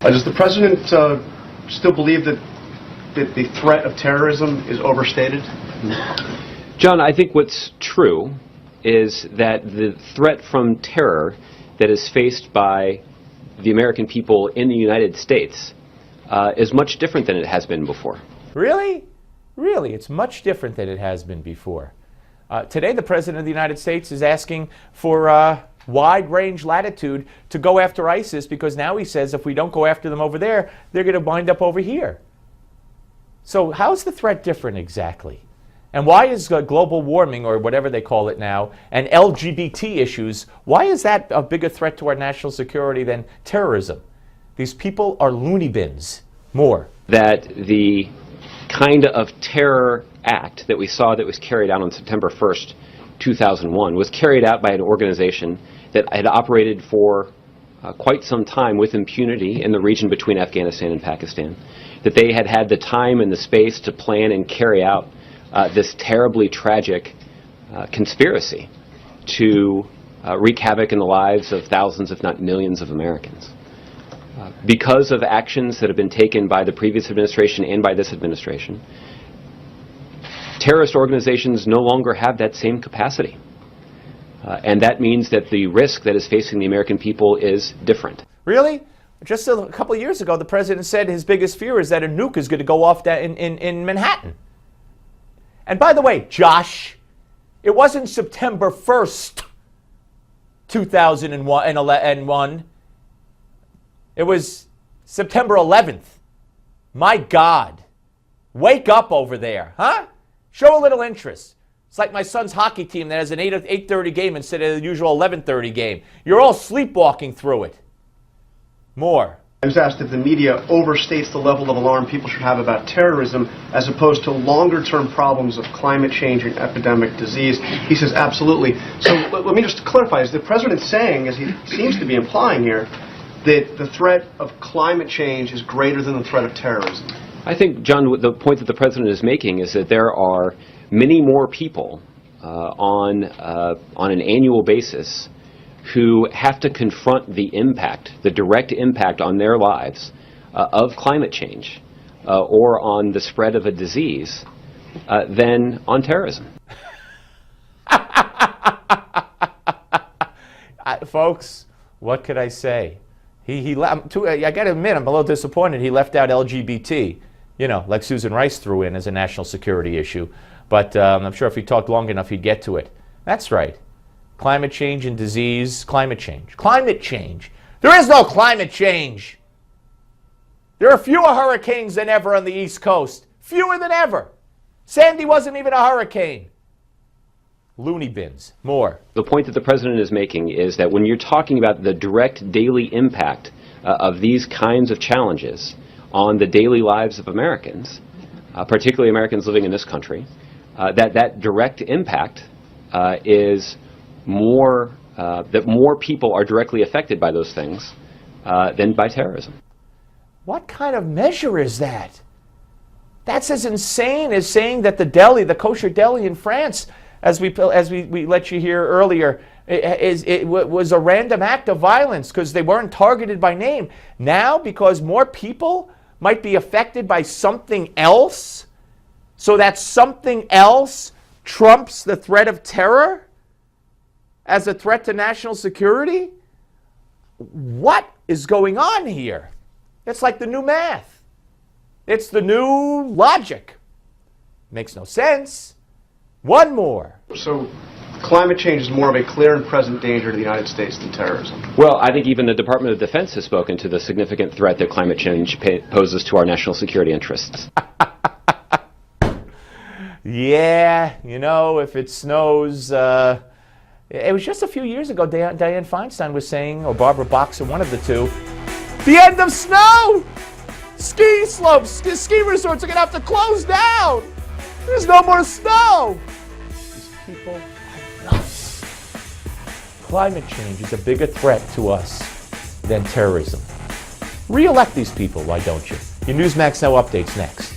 Does the president still believe that the threat of terrorism is overstated? John, I think what's true is that the threat from terror that is faced by the American people in the United States is much different than it has been before. Really? Really, it's much different than it has been before. Today, the President of the United States is asking for wide-range latitude to go after ISIS, because now he says if we don't go after them over there, they're going to wind up over here. So how's the threat different exactly? And why is global warming, or whatever they call it now, and LGBT issues, why is that a bigger threat to our national security than terrorism? These people are loony bins. More. That the kind of terror act that we saw that was carried out on September 1st, 2001, was carried out by an organization that had operated for quite some time with impunity in the region between Afghanistan and Pakistan, that they had had the time and the space to plan and carry out this terribly tragic conspiracy to wreak havoc in the lives of thousands, if not millions, of Americans. Because of actions that have been taken by the previous administration and by this administration, terrorist organizations no longer have that same capacity. And that means that the risk that is facing the American people is different. Really? Just a couple of years ago, the president said his biggest fear is that a nuke is going to go off in Manhattan. And by the way, Josh, it wasn't September 1st, 2001. It was September 11th. My God. Wake up over there, huh? Show a little interest. It's like my son's hockey team that has an 8:30 game instead of the usual 11:30 game. You're all sleepwalking through it. More. I was asked if the media overstates the level of alarm people should have about terrorism as opposed to longer-term problems of climate change and epidemic disease. He says absolutely. So let me just clarify. Is the president saying, as he seems to be implying here, that the threat of climate change is greater than the threat of terrorism? I think, John, the point that the president is making is that there are many more people on an annual basis who have to confront the impact, the direct impact on their lives of climate change or on the spread of a disease than on terrorism. Folks, what could I say? I got to admit, I'm a little disappointed he left out LGBT, like Susan Rice threw in as a national security issue. But I'm sure if he talked long enough, he'd get to it. That's right. Climate change and disease, climate change. Climate change. There is no climate change. There are fewer hurricanes than ever on the East Coast. Fewer than ever. Sandy wasn't even a hurricane. Loony bins. More. The point that the president is making is that when you're talking about the direct daily impact of these kinds of challenges on the daily lives of Americans, particularly Americans living in this country, that direct impact is more, that more people are directly affected by those things than by terrorism. What kind of measure is that? That's as insane as saying that the kosher deli in France, as we let you hear earlier, it was a random act of violence because they weren't targeted by name. Now, because more people might be affected by something else, so that something else trumps the threat of terror as a threat to national security? What is going on here? It's like the new math. It's the new logic. Makes no sense. One more. So climate change is more of a clear and present danger to the United States than terrorism. Well, I think even the Department of Defense has spoken to the significant threat that climate change poses to our national security interests. Yeah, if it snows, it was just a few years ago, Dianne Feinstein was saying, or Barbara Boxer, one of the two, the end of snow! Ski slopes, ski resorts are going to have to close down! There's no more snow! These people are nuts. Climate change is a bigger threat to us than terrorism. Re-elect these people, why don't you? Your Newsmax Now updates next.